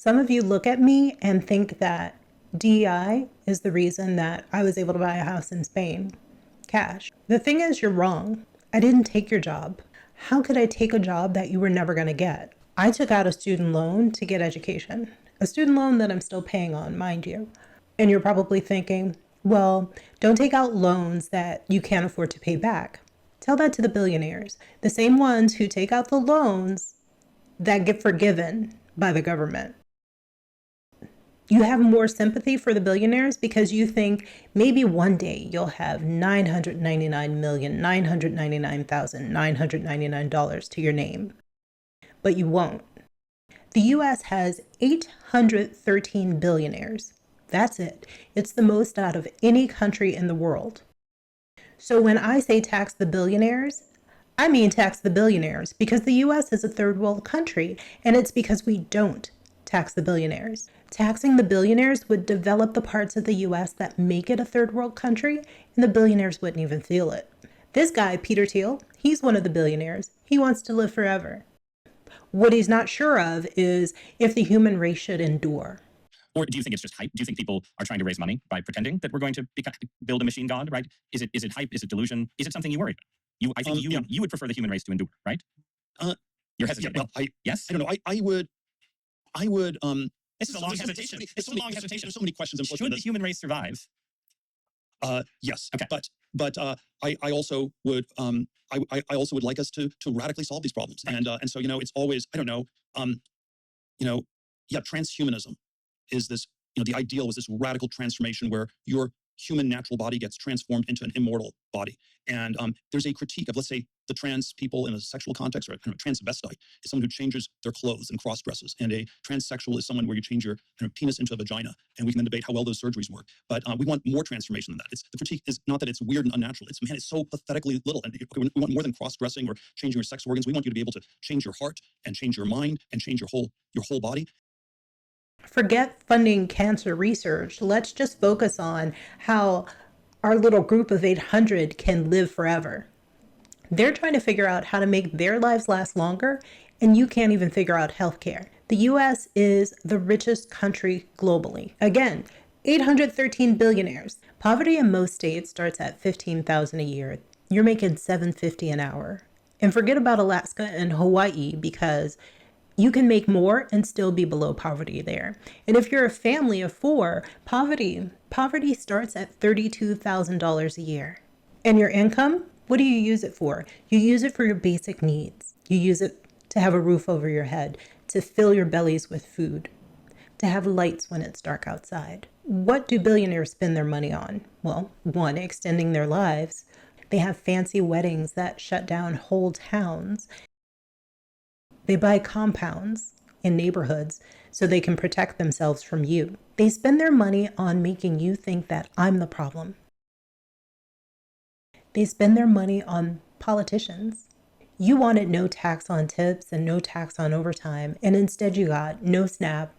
Some of you look at me and think that DEI is the reason that I was able to buy a house in Spain. Cash. The thing is, you're wrong. I didn't take your job. How could I take a job that you were never going to get? I took out a student loan to get education. A student loan that I'm still paying on, mind you. And you're probably thinking, well, don't take out loans that you can't afford to pay back. Tell that to the billionaires, the same ones who take out the loans that get forgiven by the government. You have more sympathy for the billionaires because you think maybe one day you'll have $999,999,999 to your name, but you won't. The US has 813 billionaires. That's it. It's the most out of any country in the world. So when I say tax the billionaires, I mean tax the billionaires because the US is a third world country, and it's because we don't tax the billionaires. Taxing the billionaires would develop the parts of the US that make it a third world country, and the billionaires wouldn't even feel it. This guy, Peter Thiel, he's one of the billionaires. He wants to live forever. What he's not sure of is if the human race should endure. Or do you think it's just hype? Do you think people are trying to raise money by pretending that we're going to build a machine god, right? Is it hype? Is it delusion? Is it something you worry about? I think you would prefer the human race to endure, right? You're hesitant. Yeah, well, yes? I don't know. I would. This is a long hesitation. It's a long hesitation. There's so many questions. Should the human race survive? Yes. Okay. But I also would I also would like us to radically solve these problems. Right. And so it's always, I don't know, transhumanism is this, the ideal was this radical transformation where your human natural body gets transformed into an immortal body. And there's a critique of, let's say, the trans people in a sexual context, or a transvestite is someone who changes their clothes and cross dresses. And a transsexual is someone where you change your penis into a vagina. And we can then debate how well those surgeries work. But we want more transformation than that. The critique is not that it's weird and unnatural. It's so pathetically little. And we want more than cross dressing or changing your sex organs. We want you to be able to change your heart and change your mind and change your whole body. Forget funding cancer research. Let's just focus on how our little group of 800 can live forever. They're trying to figure out how to make their lives last longer, and you can't even figure out healthcare. The US is the richest country globally. Again, 813 billionaires. Poverty in most states starts at $15,000 a year. You're making $750 an hour. And forget about Alaska and Hawaii because you can make more and still be below poverty there. And if you're a family of 4, poverty starts at $32,000 a year. And your income, what do you use it for? You use it for your basic needs. You use it to have a roof over your head, to fill your bellies with food, to have lights when it's dark outside. What do billionaires spend their money on? Well, 1, extending their lives. They have fancy weddings that shut down whole towns. They buy compounds in neighborhoods so they can protect themselves from you. They spend their money on making you think that I'm the problem. They spend their money on politicians. You wanted no tax on tips and no tax on overtime, and instead you got no SNAP,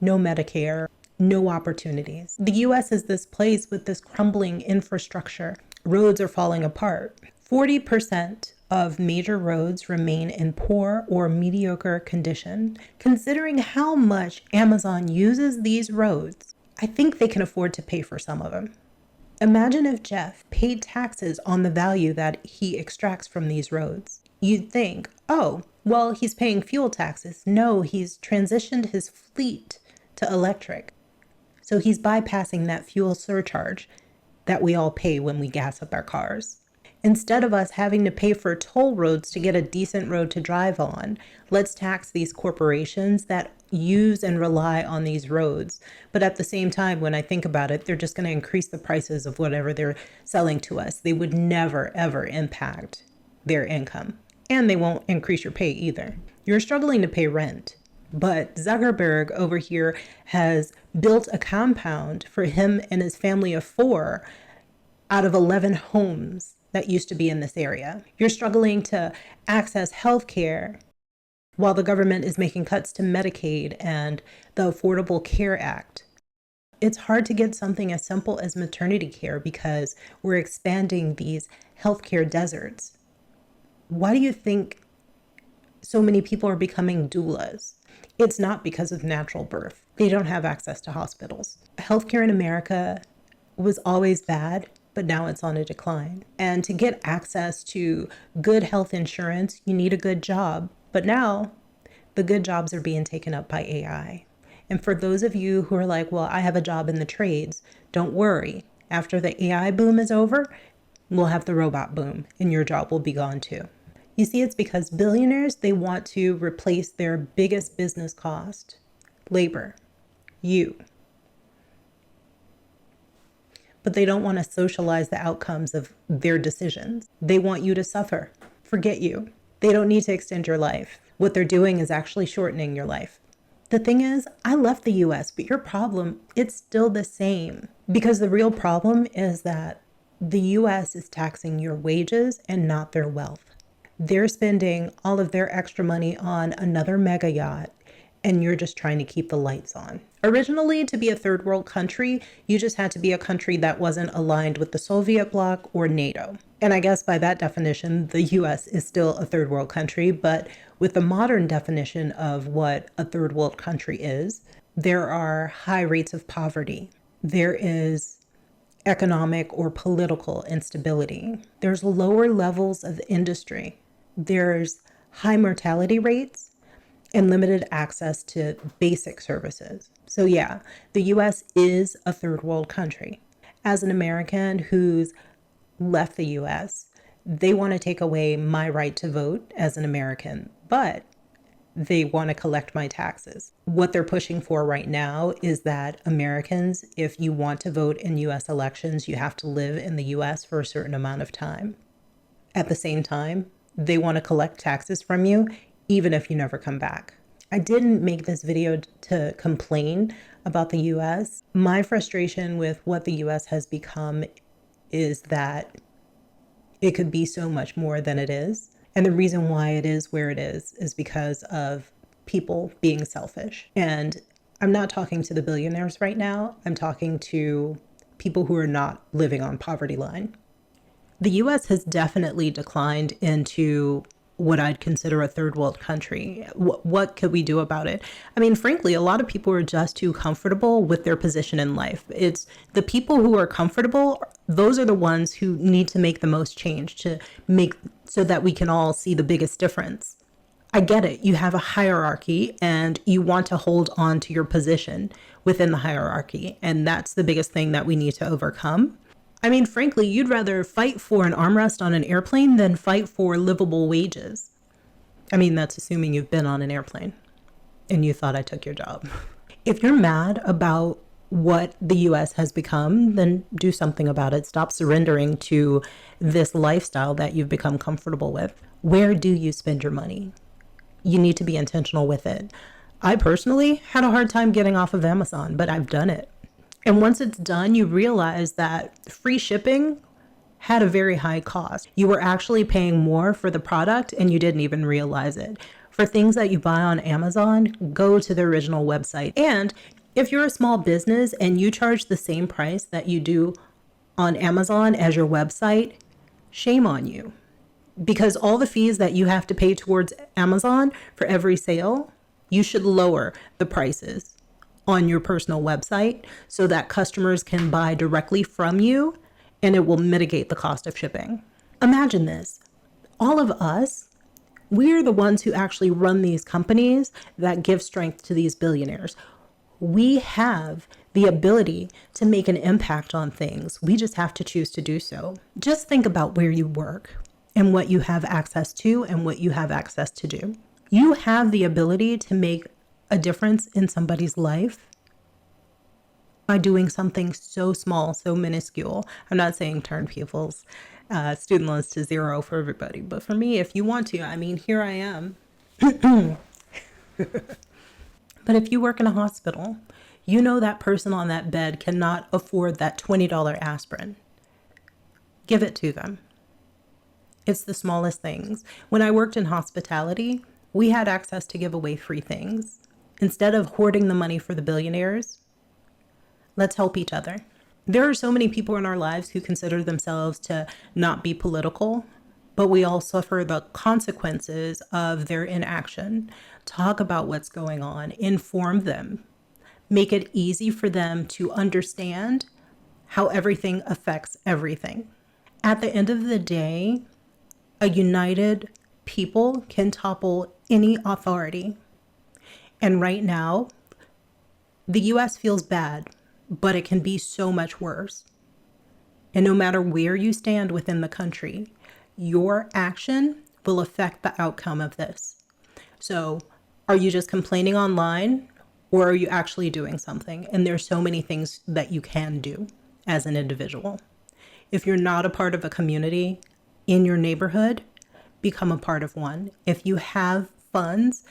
no Medicare, no opportunities. The US is this place with this crumbling infrastructure. Roads are falling apart. 40% of major roads remain in poor or mediocre condition. Considering how much Amazon uses these roads, I think they can afford to pay for some of them. Imagine if Jeff paid taxes on the value that he extracts from these roads. You'd think, oh, well, he's paying fuel taxes. No, he's transitioned his fleet to electric. So he's bypassing that fuel surcharge that we all pay when we gas up our cars. Instead of us having to pay for toll roads to get a decent road to drive on, let's tax these corporations that use and rely on these roads. But at the same time, when I think about it, they're just going to increase the prices of whatever they're selling to us. They would never, ever impact their income. And they won't increase your pay either. You're struggling to pay rent. But Zuckerberg over here has built a compound for him and his family of 4 out of 11 homes that used to be in this area. You're struggling to access health care while the government is making cuts to Medicaid and the Affordable Care Act. It's hard to get something as simple as maternity care because we're expanding these healthcare deserts. Why do you think so many people are becoming doulas? It's not because of natural birth. They don't have access to hospitals. Healthcare in America was always bad, but now it's on a decline. And to get access to good health insurance, you need a good job. But now the good jobs are being taken up by AI. And for those of you who are like, well, I have a job in the trades, don't worry. After the AI boom is over, we'll have the robot boom and your job will be gone too. You see, it's because billionaires, they want to replace their biggest business cost, labor, you. But they don't want to socialize the outcomes of their decisions. They want you to suffer, forget you. They don't need to extend your life. What they're doing is actually shortening your life. The thing is, I left the US, but your problem, it's still the same. Because the real problem is that the US is taxing your wages and not their wealth. They're spending all of their extra money on another mega yacht, and you're just trying to keep the lights on. Originally, to be a third world country, you just had to be a country that wasn't aligned with the Soviet bloc or NATO. And I guess by that definition, the US is still a third world country, but with the modern definition of what a third world country is, there are high rates of poverty. There is economic or political instability. There's lower levels of industry. There's high mortality rates and limited access to basic services. So yeah, the US is a third world country. As an American who's left the US, they want to take away my right to vote as an American, but they want to collect my taxes. What they're pushing for right now is that Americans, if you want to vote in US elections, you have to live in the US for a certain amount of time. At the same time, they want to collect taxes from you, even if you never come back. I didn't make this video to complain about the US. My frustration with what the US has become is that it could be so much more than it is. And the reason why it is where it is because of people being selfish. And I'm not talking to the billionaires right now. I'm talking to people who are not living on poverty line. The US has definitely declined into what I'd consider a third world country. What could we do about it? I mean, frankly, a lot of people are just too comfortable with their position in life. It's the people who are comfortable, those are the ones who need to make the most change to make so that we can all see the biggest difference. I get it. You have a hierarchy and you want to hold on to your position within the hierarchy. And that's the biggest thing that we need to overcome. I mean, frankly, you'd rather fight for an armrest on an airplane than fight for livable wages. I mean, that's assuming you've been on an airplane and you thought I took your job. If you're mad about what the US has become, then do something about it. Stop surrendering to this lifestyle that you've become comfortable with. Where do you spend your money? You need to be intentional with it. I personally had a hard time getting off of Amazon, but I've done it. And once it's done, you realize that free shipping had a very high cost. You were actually paying more for the product and you didn't even realize it. For things that you buy on Amazon, go to the original website. And if you're a small business and you charge the same price that you do on Amazon as your website, shame on you. Because all the fees that you have to pay towards Amazon for every sale, you should lower the prices on your personal website so that customers can buy directly from you and it will mitigate the cost of shipping. Imagine this. All of us, we're the ones who actually run these companies that give strength to these billionaires. We have the ability to make an impact on things. We just have to choose to do so. Just think about where you work and what you have access to and what you have access to do. You have the ability to make a difference in somebody's life by doing something so small, so minuscule. I'm not saying turn people's student loans to zero for everybody, but for me, if you want to, I mean, here I am. But if you work in a hospital, you know that person on that bed cannot afford that $20 aspirin. Give it to them. It's the smallest things. When I worked in hospitality, we had access to give away free things. Instead of hoarding the money for the billionaires, let's help each other. There are so many people in our lives who consider themselves to not be political, but we all suffer the consequences of their inaction. Talk about what's going on, inform them, make it easy for them to understand how everything affects everything. At the end of the day, a united people can topple any authority. And right now, the US feels bad, but it can be so much worse. And no matter where you stand within the country, your action will affect the outcome of this. So, are you just complaining online, or are you actually doing something? And there's so many things that you can do as an individual. If you're not a part of a community in your neighborhood, become a part of one. If you have funds,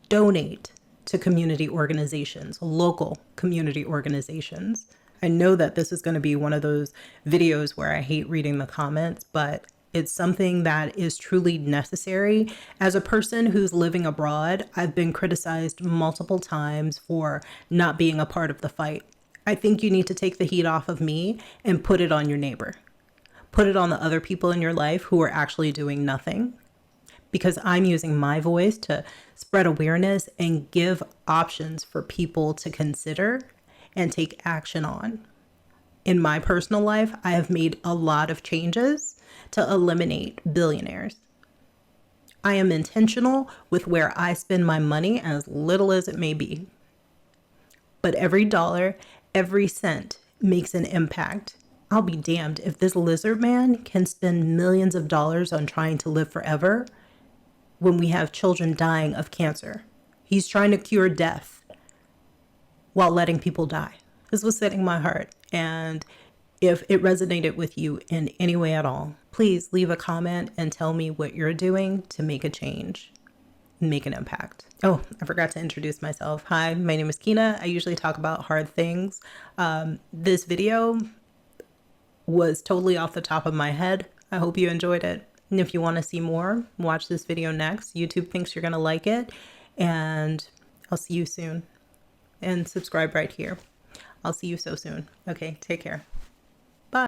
donate to community organizations, local community organizations. I know that this is going to be one of those videos where I hate reading the comments, but it's something that is truly necessary. As a person who's living abroad, I've been criticized multiple times for not being a part of the fight. I think you need to take the heat off of me and put it on your neighbor. Put it on the other people in your life who are actually doing nothing. Because I'm using my voice to spread awareness and give options for people to consider and take action on. In my personal life, I have made a lot of changes to eliminate billionaires. I am intentional with where I spend my money, as little as it may be. But every dollar, every cent makes an impact. I'll be damned if this lizard man can spend millions of dollars on trying to live forever when we have children dying of cancer. He's trying to cure death while letting people die. This was setting my heart. And if it resonated with you in any way at all, please leave a comment and tell me what you're doing to make a change and make an impact. Oh, I forgot to introduce myself. Hi, my name is Kina. I usually talk about hard things. This video was totally off the top of my head. I hope you enjoyed it. And if you want to see more, watch this video next. YouTube thinks you're going to like it. And I'll see you soon. And subscribe right here. I'll see you so soon. Okay, take care.